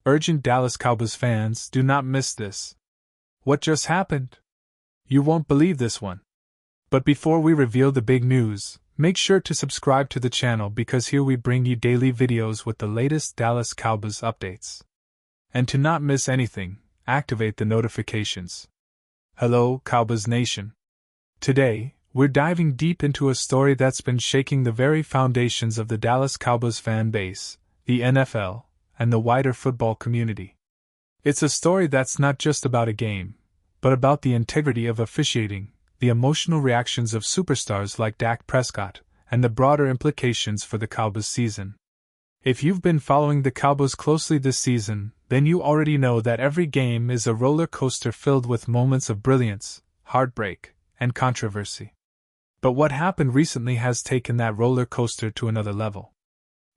Urgent Dallas Cowboys fans, do not miss this. What just happened? You won't believe this one. But before we reveal the big news, make sure to subscribe to the channel because here we bring you daily videos with the latest Dallas Cowboys updates. And to not miss anything, activate the notifications. Hello, Cowboys Nation. Today, we're diving deep into a story that's been shaking the very foundations of the Dallas Cowboys fan base, the NFL, and the wider football community. It's a story that's not just about a game, but about the integrity of officiating, the emotional reactions of superstars like Dak Prescott, and the broader implications for the Cowboys season. If you've been following the Cowboys closely this season, then you already know that every game is a roller coaster filled with moments of brilliance, heartbreak, and controversy. But what happened recently has taken that roller coaster to another level.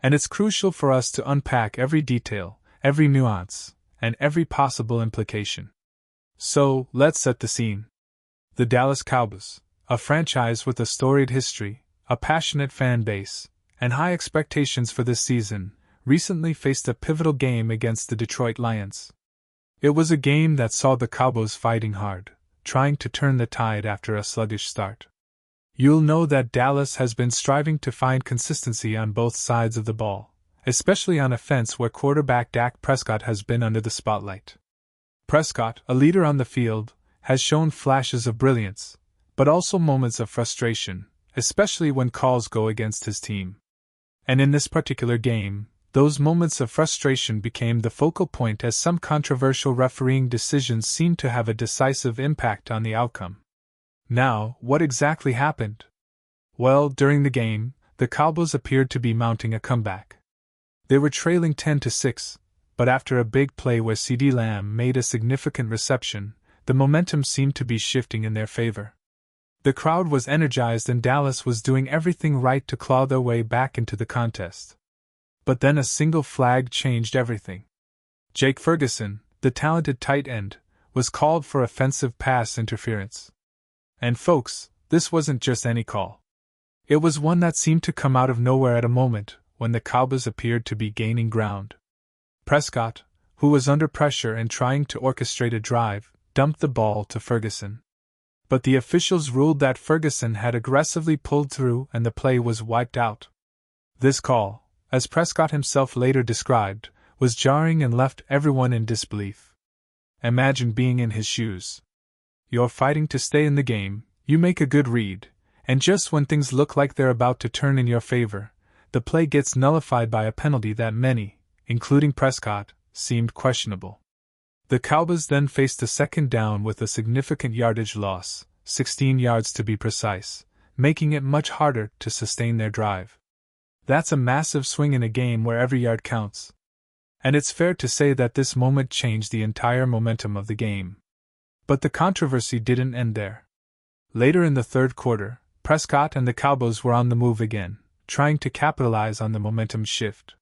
And it's crucial for us to unpack every detail, every nuance, and every possible implication. So, let's set the scene. The Dallas Cowboys, a franchise with a storied history, a passionate fan base, and high expectations for this season, recently faced a pivotal game against the Detroit Lions. It was a game that saw the Cowboys fighting hard, trying to turn the tide after a sluggish start. You'll know that Dallas has been striving to find consistency on both sides of the ball, especially on offense where quarterback Dak Prescott has been under the spotlight. Prescott, a leader on the field, has shown flashes of brilliance, but also moments of frustration, especially when calls go against his team. And in this particular game, those moments of frustration became the focal point as some controversial refereeing decisions seemed to have a decisive impact on the outcome. Now, what exactly happened? Well, during the game, the Cowboys appeared to be mounting a comeback. They were trailing 10-6, but after a big play where CeeDee Lamb made a significant reception, the momentum seemed to be shifting in their favor. The crowd was energized and Dallas was doing everything right to claw their way back into the contest. But then a single flag changed everything. Jake Ferguson, the talented tight end, was called for offensive pass interference. And folks, this wasn't just any call. It was one that seemed to come out of nowhere at a moment when the Cowboys appeared to be gaining ground. Prescott, who was under pressure and trying to orchestrate a drive, dumped the ball to Ferguson. But the officials ruled that Ferguson had aggressively pulled through and the play was wiped out. This call, as Prescott himself later described, was jarring and left everyone in disbelief. Imagine being in his shoes. You're fighting to stay in the game, you make a good read, and just when things look like they're about to turn in your favor, the play gets nullified by a penalty that many, including Prescott, seemed questionable. The Cowboys then faced a second down with a significant yardage loss, 16 yards to be precise, making it much harder to sustain their drive. That's a massive swing in a game where every yard counts. And it's fair to say that this moment changed the entire momentum of the game. But the controversy didn't end there. Later in the third quarter, Prescott and the Cowboys were on the move again, trying to capitalize on the momentum shift.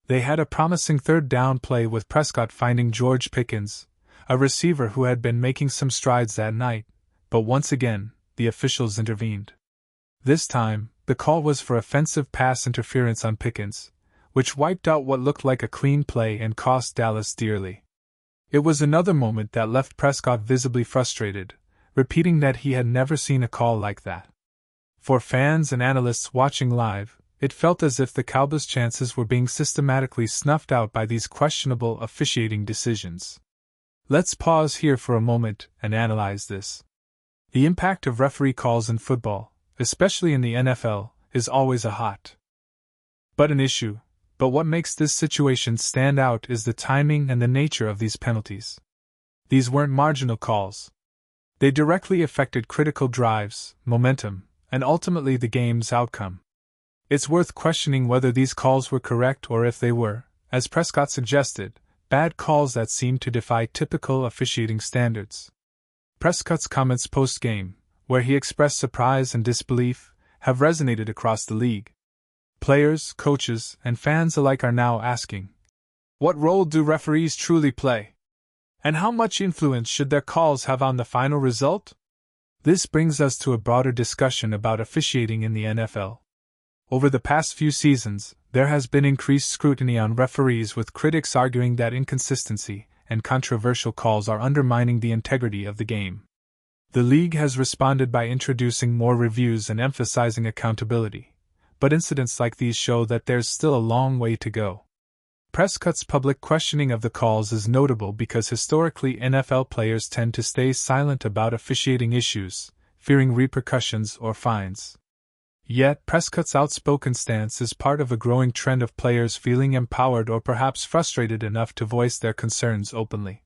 They had a promising third down play with Prescott finding George Pickens, a receiver who had been making some strides that night, but once again, the officials intervened. This time, the call was for offensive pass interference on Pickens, which wiped out what looked like a clean play and cost Dallas dearly. It was another moment that left Prescott visibly frustrated, repeating that he had never seen a call like that. For fans and analysts watching live, it felt as if the Cowboys' chances were being systematically snuffed out by these questionable officiating decisions. Let's pause here for a moment and analyze this. The impact of referee calls in football, especially in the NFL, is always a hot button issue. But what makes this situation stand out is the timing and the nature of these penalties. These weren't marginal calls. They directly affected critical drives, momentum, and ultimately the game's outcome. It's worth questioning whether these calls were correct or if they were, as Prescott suggested, bad calls that seemed to defy typical officiating standards. Prescott's comments post-game, where he expressed surprise and disbelief, have resonated across the league. Players, coaches, and fans alike are now asking, what role do referees truly play? And how much influence should their calls have on the final result? This brings us to a broader discussion about officiating in the NFL. Over the past few seasons, There has been increased scrutiny on referees, with critics arguing that inconsistency and controversial calls are undermining the integrity of the game. The league has responded by introducing more reviews and emphasizing accountability, but incidents like these show that there's still a long way to go. Prescott's public questioning of the calls is notable because historically NFL players tend to stay silent about officiating issues, fearing repercussions or fines. Yet, Prescott's outspoken stance is part of a growing trend of players feeling empowered or perhaps frustrated enough to voice their concerns openly.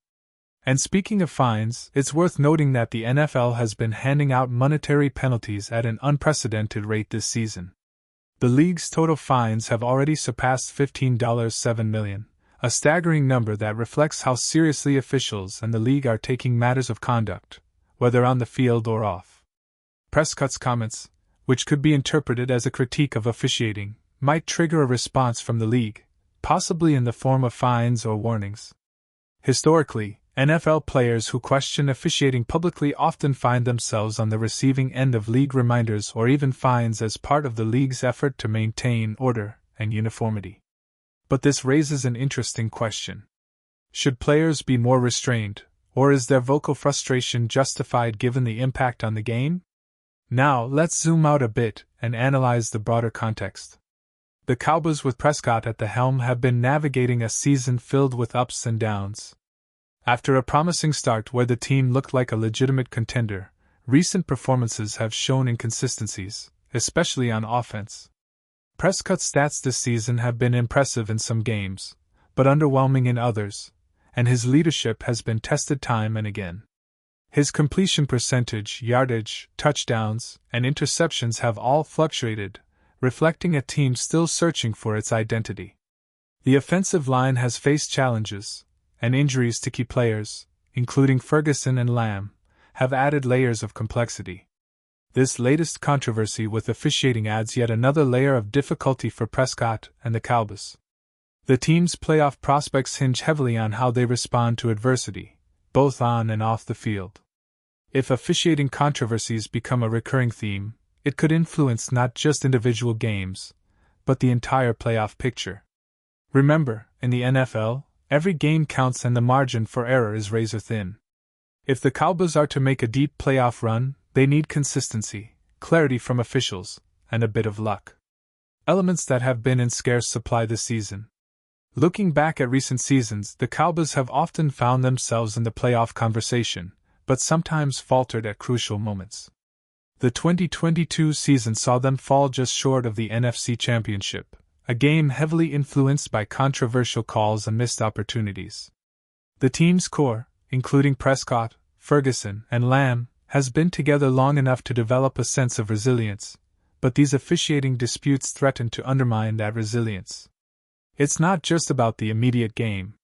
And speaking of fines, it's worth noting that the NFL has been handing out monetary penalties at an unprecedented rate this season. The league's total fines have already surpassed $15.7 million, a staggering number that reflects how seriously officials and the league are taking matters of conduct, whether on the field or off. Prescott's comments, which could be interpreted as a critique of officiating, might trigger a response from the league, possibly in the form of fines or warnings. Historically, NFL players who question officiating publicly often find themselves on the receiving end of league reminders or even fines as part of the league's effort to maintain order and uniformity. But this raises an interesting question. Should players be more restrained, or is their vocal frustration justified given the impact on the game? Now, let's zoom out a bit and analyze the broader context. The Cowboys with Prescott at the helm have been navigating a season filled with ups and downs. After a promising start where the team looked like a legitimate contender, recent performances have shown inconsistencies, especially on offense. Prescott's stats this season have been impressive in some games, but underwhelming in others, and his leadership has been tested time and again. His completion percentage, yardage, touchdowns, and interceptions have all fluctuated, reflecting a team still searching for its identity. The offensive line has faced challenges, and injuries to key players, including Ferguson and Lamb, have added layers of complexity. This latest controversy with officiating adds yet another layer of difficulty for Prescott and the Cowboys. The team's playoff prospects hinge heavily on how they respond to adversity, both on and off the field. If officiating controversies become a recurring theme, it could influence not just individual games, but the entire playoff picture. Remember, in the NFL, every game counts and the margin for error is razor thin. If the Cowboys are to make a deep playoff run, they need consistency, clarity from officials, and a bit of luck. Elements that have been in scarce supply this season. Looking back at recent seasons, the Cowboys have often found themselves in the playoff conversation, but sometimes faltered at crucial moments. The 2022 season saw them fall just short of the NFC Championship, a game heavily influenced by controversial calls and missed opportunities. The team's core, including Prescott, Ferguson, and Lamb, has been together long enough to develop a sense of resilience, but these officiating disputes threaten to undermine that resilience. It's not just about the immediate game.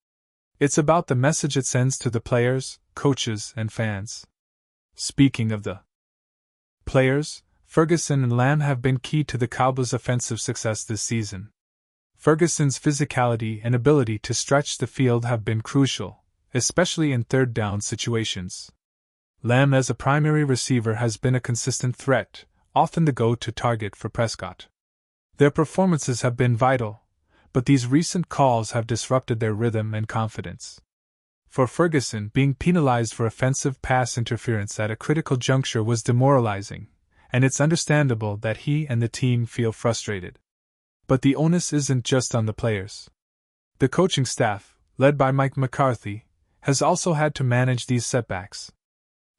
It's about the message it sends to the players, coaches, and fans. Speaking of the players, Ferguson and Lamb have been key to the Cowboys' offensive success this season. Ferguson's physicality and ability to stretch the field have been crucial, especially in third-down situations. Lamb as a primary receiver has been a consistent threat, often the go-to target for Prescott. Their performances have been vital, but these recent calls have disrupted their rhythm and confidence. For Ferguson, being penalized for offensive pass interference at a critical juncture was demoralizing, and it's understandable that he and the team feel frustrated. But the onus isn't just on the players. The coaching staff, led by Mike McCarthy, has also had to manage these setbacks.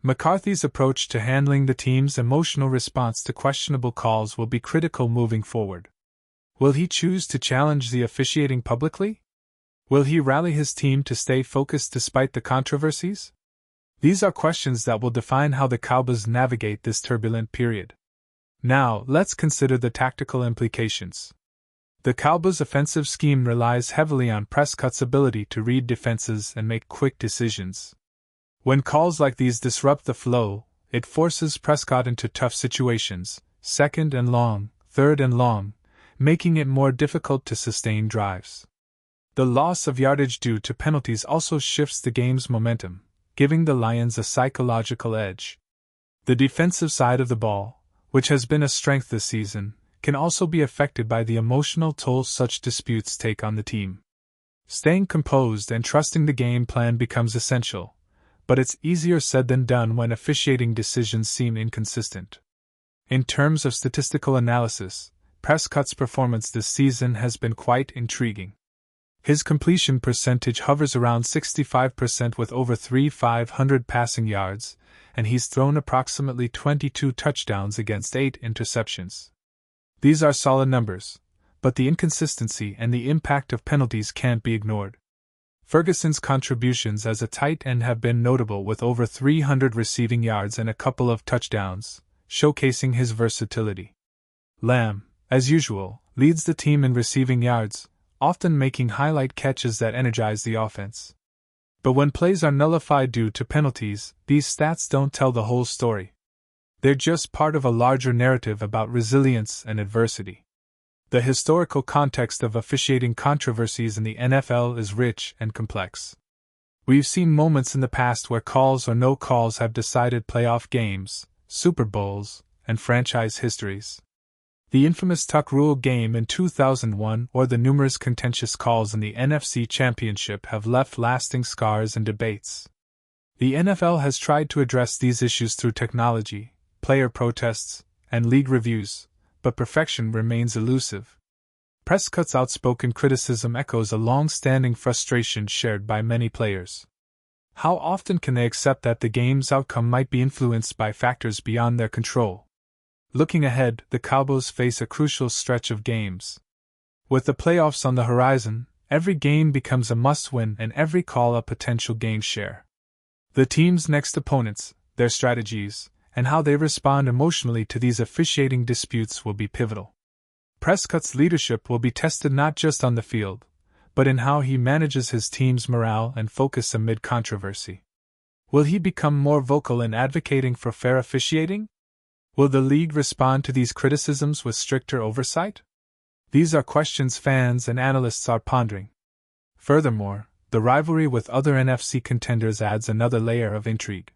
McCarthy's approach to handling the team's emotional response to questionable calls will be critical moving forward. Will he choose to challenge the officiating publicly? Will he rally his team to stay focused despite the controversies? These are questions that will define how the Cowboys navigate this turbulent period. Now, let's consider the tactical implications. The Cowboys' offensive scheme relies heavily on Prescott's ability to read defenses and make quick decisions. When calls like these disrupt the flow, it forces Prescott into tough situations, second and long, third and long, making it more difficult to sustain drives. The loss of yardage due to penalties also shifts the game's momentum, giving the Lions a psychological edge. The defensive side of the ball, which has been a strength this season, can also be affected by the emotional toll such disputes take on the team. Staying composed and trusting the game plan becomes essential, but it's easier said than done when officiating decisions seem inconsistent. In terms of statistical analysis, Prescott's performance this season has been quite intriguing. His completion percentage hovers around 65% with over 3,500 passing yards, and he's thrown approximately 22 touchdowns against 8 interceptions. These are solid numbers, but the inconsistency and the impact of penalties can't be ignored. Ferguson's contributions as a tight end have been notable with over 300 receiving yards and a couple of touchdowns, showcasing his versatility. Lamb, as usual, leads the team in receiving yards, often making highlight catches that energize the offense. But when plays are nullified due to penalties, these stats don't tell the whole story. They're just part of a larger narrative about resilience and adversity. The historical context of officiating controversies in the NFL is rich and complex. We've seen moments in the past where calls or no calls have decided playoff games, Super Bowls, and franchise histories. The infamous Tuck Rule game in 2001 or the numerous contentious calls in the NFC Championship have left lasting scars and debates. The NFL has tried to address these issues through technology, player protests, and league reviews, but perfection remains elusive. Prescott's outspoken criticism echoes a long-standing frustration shared by many players. How often can they accept that the game's outcome might be influenced by factors beyond their control? Looking ahead, the Cowboys face a crucial stretch of games. With the playoffs on the horizon, every game becomes a must-win and every call a potential gain share. The team's next opponents, their strategies, and how they respond emotionally to these officiating disputes will be pivotal. Prescott's leadership will be tested not just on the field, but in how he manages his team's morale and focus amid controversy. Will he become more vocal in advocating for fair officiating? Will the league respond to these criticisms with stricter oversight? These are questions fans and analysts are pondering. Furthermore, the rivalry with other NFC contenders adds another layer of intrigue.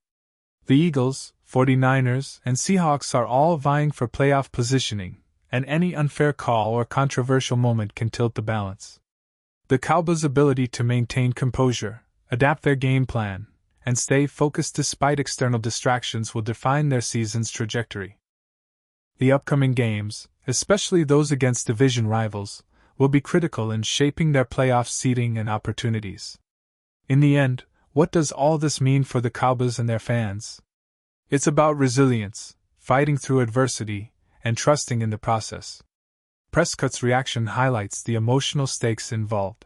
The Eagles, 49ers, and Seahawks are all vying for playoff positioning, and any unfair call or controversial moment can tilt the balance. The Cowboys' ability to maintain composure, adapt their game plan, and stay focused despite external distractions will define their season's trajectory. The upcoming games, especially those against division rivals, will be critical in shaping their playoff seeding and opportunities. In the end, what does all this mean for the Cowboys and their fans? It's about resilience, fighting through adversity, and trusting in the process. Prescott's reaction highlights the emotional stakes involved.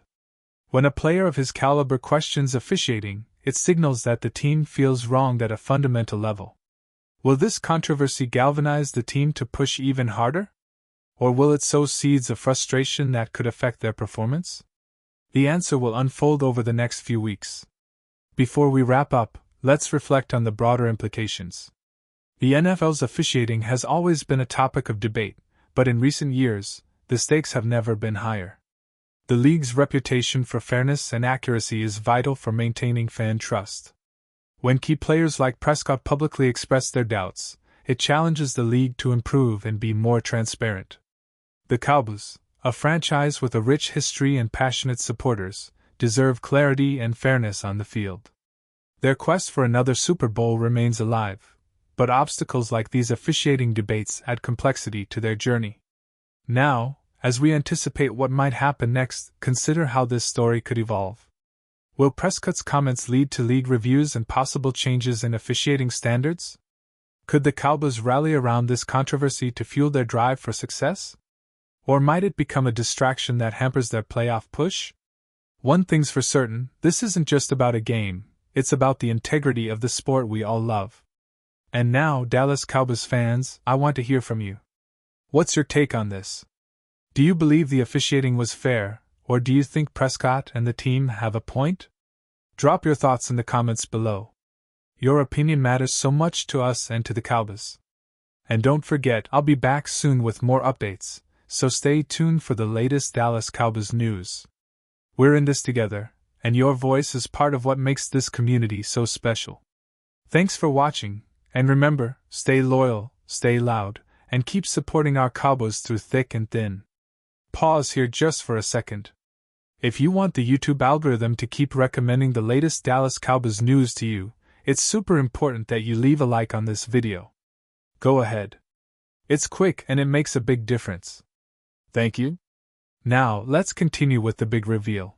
When a player of his caliber questions officiating, it signals that the team feels wronged at a fundamental level. Will this controversy galvanize the team to push even harder? Or will it sow seeds of frustration that could affect their performance? The answer will unfold over the next few weeks. Before we wrap up, let's reflect on the broader implications. The NFL's officiating has always been a topic of debate, but in recent years, the stakes have never been higher. The league's reputation for fairness and accuracy is vital for maintaining fan trust. When key players like Prescott publicly express their doubts, it challenges the league to improve and be more transparent. The Cowboys, a franchise with a rich history and passionate supporters, deserve clarity and fairness on the field. Their quest for another Super Bowl remains alive, but obstacles like these officiating debates add complexity to their journey. Now, as we anticipate what might happen next, consider how this story could evolve. Will Prescott's comments lead to league reviews and possible changes in officiating standards? Could the Cowboys rally around this controversy to fuel their drive for success? Or might it become a distraction that hampers their playoff push? One thing's for certain, this isn't just about a game, it's about the integrity of the sport we all love. And now, Dallas Cowboys fans, I want to hear from you. What's your take on this? Do you believe the officiating was fair, or do you think Prescott and the team have a point? Drop your thoughts in the comments below. Your opinion matters so much to us and to the Cowboys. And don't forget, I'll be back soon with more updates, so stay tuned for the latest Dallas Cowboys news. We're in this together, and your voice is part of what makes this community so special. Thanks for watching, and remember, stay loyal, stay loud, and keep supporting our Cowboys through thick and thin. Pause here just for a second. If you want the YouTube algorithm to keep recommending the latest Dallas Cowboys news to you, it's super important that you leave a like on this video. Go ahead. It's quick and it makes a big difference. Thank you. Now, let's continue with the big reveal.